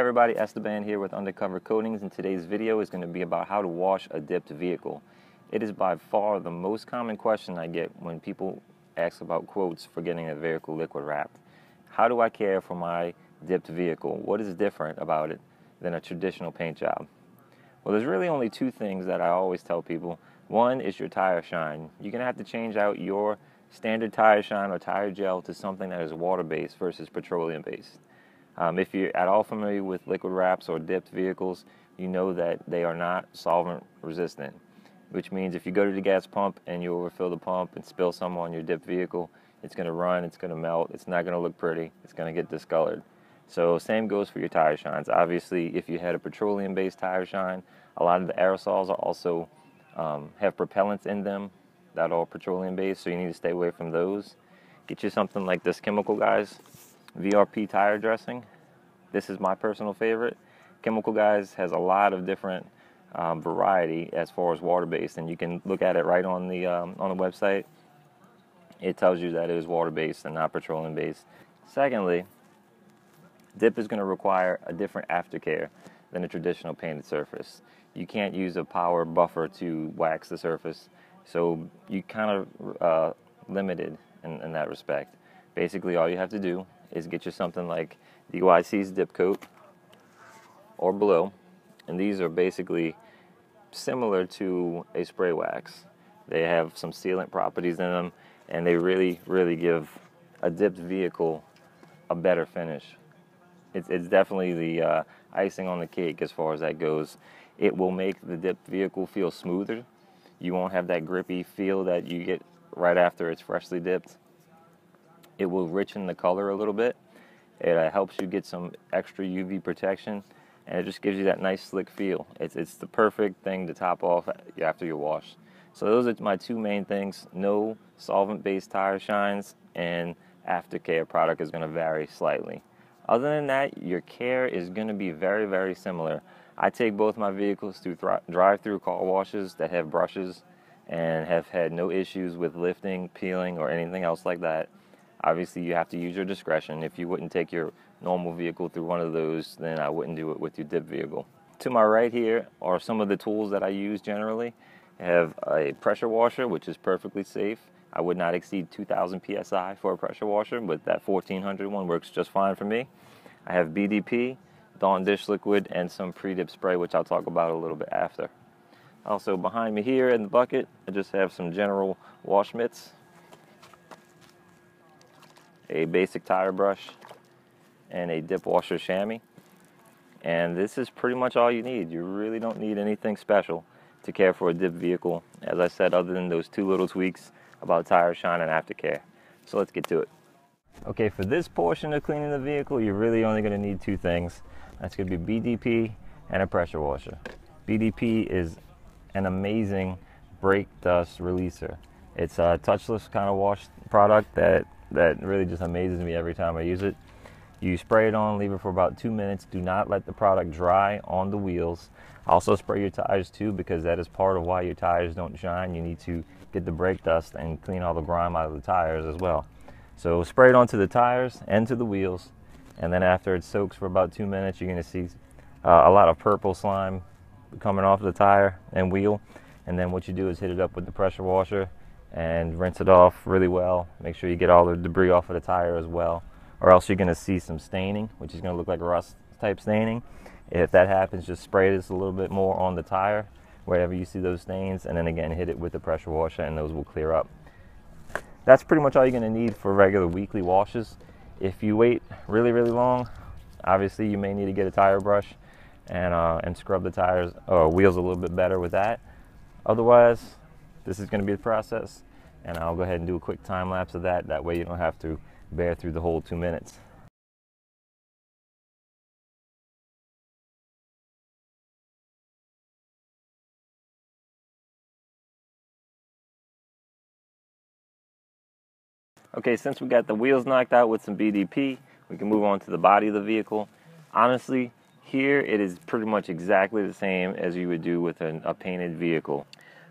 everybody, Esteban here with Undercover Coatings, and today's video is going to be about how to wash a dipped vehicle. It is by far the most common question I get when people ask about quotes for getting a vehicle liquid wrapped. How do I care for my dipped vehicle? What is different about it than a traditional paint job? Well, there's really only two things that I always tell people. One is your tire shine. You're going to have to change out your standard tire shine or tire gel to something that is water-based versus petroleum-based. If you're at all familiar with liquid wraps or dipped vehicles, you know that they are not solvent resistant, which means if you go to the gas pump and you overfill the pump and spill some on your dipped vehicle, it's going to run, it's going to melt, it's not going to look pretty, it's going to get discolored. So same goes for your tire shines. Obviously, if you had a petroleum-based tire shine, a lot of the aerosols are also have propellants in them that are petroleum-based, so you need to stay away from those. Get you something like this chemical, guys. VRP tire dressing. This is my personal favorite. Chemical Guys has a lot of different variety as far as water-based, and you can look at it right on the website. It tells you that it is water-based and not petroleum-based. Secondly, dip is going to require a different aftercare than a traditional painted surface. You can't use a power buffer to wax the surface, so you kind of limited in that respect. Basically, all you have to do is get you something like DYC's dip coat or below, and these are basically similar to a spray wax. They have some sealant properties in them, and they really give a dipped vehicle a better finish. It's definitely the icing on the cake as far as that goes. It will make the dipped vehicle feel smoother. You won't have that grippy feel that you get right after it's freshly dipped. It will richen the color a little bit. It helps you get some extra UV protection, and it just gives you that nice slick feel. It's the perfect thing to top off after your wash. So those are my two main things. No solvent-based tire shines, and aftercare product is going to vary slightly. Other than that, your care is going to be very similar. I take both my vehicles through drive-through car washes that have brushes and have had no issues with lifting, peeling, or anything else like that. Obviously, you have to use your discretion. If you wouldn't take your normal vehicle through one of those, then I wouldn't do it with your dip vehicle. To my right here are some of the tools that I use generally. I have a pressure washer, which is perfectly safe. I would not exceed 2,000 PSI for a pressure washer, but that 1,400 one works just fine for me. I have BDP, Dawn dish liquid, and some pre-dip spray, which I'll talk about a little bit after. Also, behind me here in the bucket, I just have some general wash mitts, a basic tire brush, and a dip washer chamois. And this is pretty much all you need. You really don't need anything special to care for a dip vehicle, as I said, other than those two little tweaks about tire shine and aftercare. So let's get to it. Okay, for this portion of cleaning the vehicle, you're really only going to need two things. That's going to be BDP and a pressure washer. BDP is an amazing brake dust releaser. It's a touchless kind of wash product that really just amazes me every time I use it. You spray it on, leave it for about 2 minutes. Do not let the product dry on the wheels. Also spray your tires too, because that is part of why your tires don't shine. You need to get the brake dust and clean all the grime out of the tires as well. So spray it onto the tires and to the wheels, and then after it soaks for about 2 minutes, you're going to see a lot of purple slime coming off the tire and wheel. And then what you do is hit it up with the pressure washer and rinse it off really well. Make sure you get all the debris off of the tire as well, or else you're going to see some staining, which is going to look like rust type staining. If that happens, just spray this a little bit more on the tire wherever you see those stains, and then again hit it with the pressure washer, and those will clear up. That's pretty much all you're going to need for regular weekly washes. If you wait really long, obviously you may need to get a tire brush and scrub the tires or wheels a little bit better with that. Otherwise, this is going to be the process, and I'll go ahead and do a quick time lapse of that. That way you don't have to bear through the whole 2 minutes. Okay, since we got the wheels knocked out with some BDP, we can move on to the body of the vehicle. Honestly, here it is pretty much exactly the same as you would do with a painted vehicle.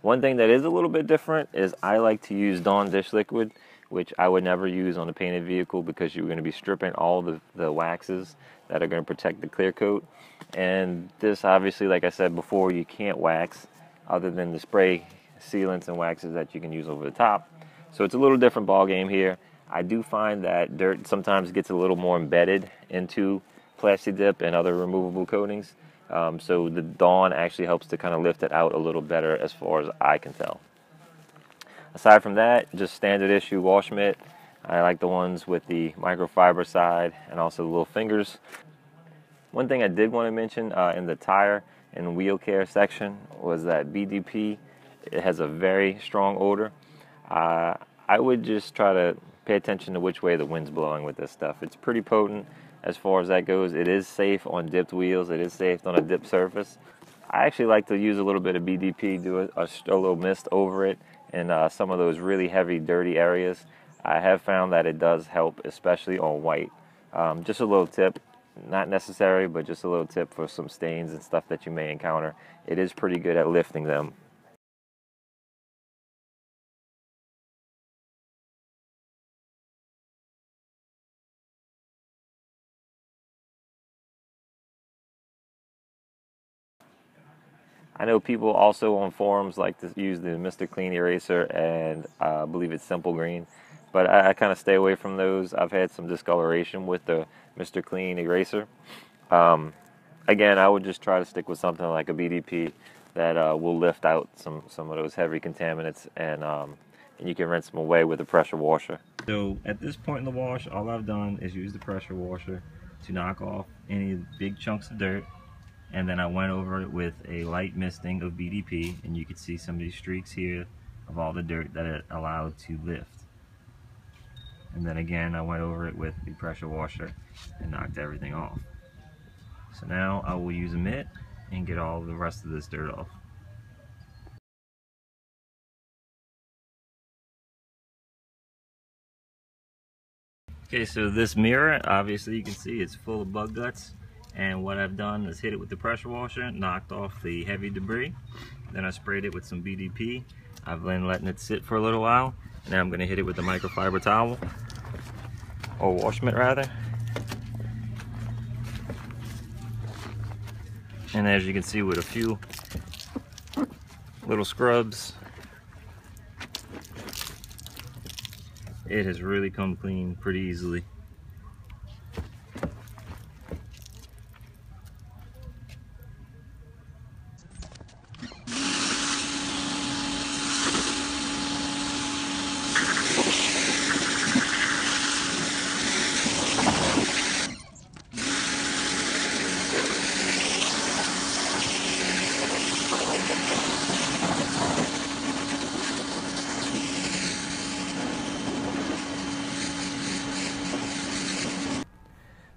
One thing that is a little bit different is I like to use Dawn dish liquid, which I would never use on a painted vehicle because you're going to be stripping all the waxes that are going to protect the clear coat. And this, obviously, like I said before, you can't wax other than the spray sealants and waxes that you can use over the top. So it's a little different ball game here. I do find that dirt sometimes gets a little more embedded into Plasti Dip and other removable coatings. So the Dawn actually helps to kind of lift it out a little better as far as I can tell. Aside from that, just standard issue wash mitt. I like the ones with the microfiber side and also the little fingers. One thing I did want to mention in the tire and wheel care section was that BDP, it has a very strong odor. I would just try to pay attention to which way the wind's blowing with this stuff. It's pretty potent as far as that goes. It is safe on dipped wheels. It is safe on a dipped surface. I actually like to use a little bit of BDP, do a little mist over it in some of those really heavy, dirty areas. I have found that it does help, especially on white. Just a little tip, not necessary, but just a little tip for some stains and stuff that you may encounter. It is pretty good at lifting them. I know people also on forums like to use the Mr. Clean eraser, and I believe it's Simple Green, but I kind of stay away from those. I've had some discoloration with the Mr. Clean eraser. Again, I would just try to stick with something like a BDP that will lift out some of those heavy contaminants, and you can rinse them away with a pressure washer. So at this point in the wash, all I've done is use the pressure washer to knock off any big chunks of dirt. And then I went over it with a light misting of BDP, and you can see some of these streaks here of all the dirt that it allowed to lift. And then again, I went over it with the pressure washer and knocked everything off. So now I will use a mitt and get all the rest of this dirt off. Okay, so this mirror, obviously you can see it's full of bug guts. And what I've done is hit it with the pressure washer, knocked off the heavy debris. Then I sprayed it with some BDP. I've been letting it sit for a little while. And now I'm going to hit it with the microfiber towel, or wash mitt rather. And as you can see, with a few little scrubs, it has really come clean pretty easily.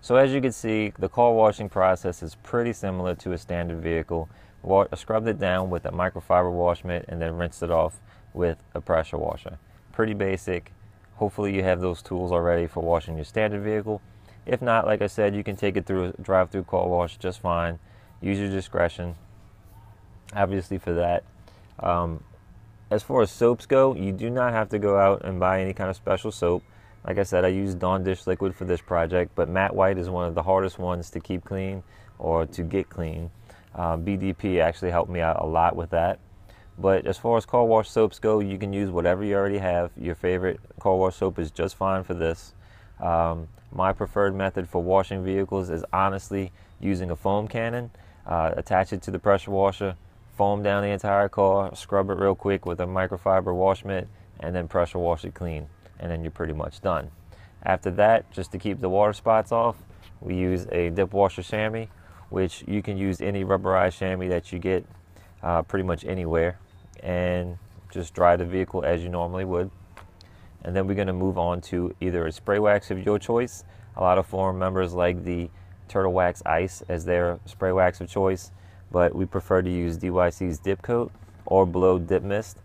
So as you can see, the car washing process is pretty similar to a standard vehicle. Scrubbed it down with a microfiber wash mitt and then rinsed it off with a pressure washer. Pretty basic. Hopefully you have those tools already for washing your standard vehicle. If not, like I said, you can take it through a drive-through car wash just fine. Use your discretion, obviously, for that. As far as soaps go, you do not have to go out and buy any kind of special soap. Like I said, I used Dawn dish liquid for this project, but matte white is one of the hardest ones to keep clean or to get clean. BDP actually helped me out a lot with that. But as far as car wash soaps go, you can use whatever you already have. Your favorite car wash soap is just fine for this. My preferred method for washing vehicles is honestly using a foam cannon. Attach it to the pressure washer, foam down the entire car, scrub it real quick with a microfiber wash mitt, and then pressure wash it clean. And then you're pretty much done. After that, just to keep the water spots off, we use a dip washer chamois, which you can use any rubberized chamois that you get pretty much anywhere, and just dry the vehicle as you normally would. And then we're going to move on to either a spray wax of your choice. A lot of forum members like the Turtle Wax Ice as their spray wax of choice, but we prefer to use DYC's Dip Coat or Blow Dip Mist.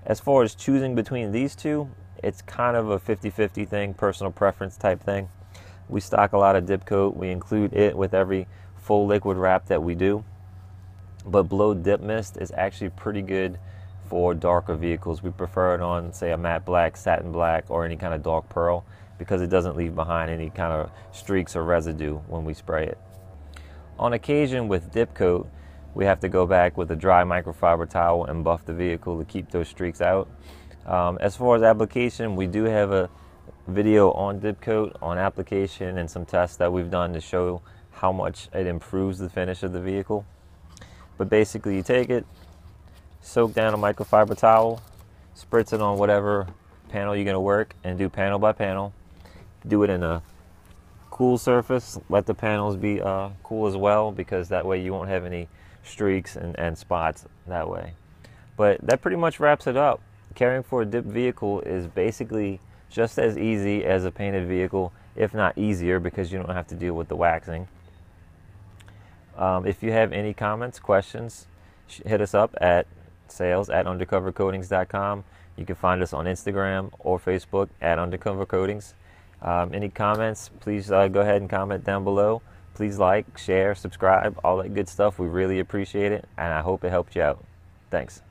As far as choosing between these two, it's kind of a 50-50 thing, personal preference type thing. We stock a lot of dip coat. We include it with every full liquid wrap that we do. But Blow Dip Mist is actually pretty good for darker vehicles. We prefer it on, say, a matte black, satin black, or any kind of dark pearl, because it doesn't leave behind any kind of streaks or residue when we spray it. On occasion with dip coat, we have to go back with a dry microfiber towel and buff the vehicle to keep those streaks out. As far as application, we do have a video on dip coat, on application, and some tests that we've done to show how much it improves the finish of the vehicle. But basically, you take it, soak down a microfiber towel, spritz it on whatever panel you're going to work, and do panel by panel. Do it in a cool surface. Let the panels be cool as well, because that way you won't have any streaks and spots that way. But that pretty much wraps it up. Caring for a dipped vehicle is basically just as easy as a painted vehicle, if not easier, because you don't have to deal with the waxing. If you have any comments, questions, hit us up at sales@undercovercoatings.com. You can find us on Instagram or Facebook at undercovercoatings. Any comments, please go ahead and comment down below. Please like, share, subscribe, all that good stuff. We really appreciate it, and I hope it helped you out. Thanks.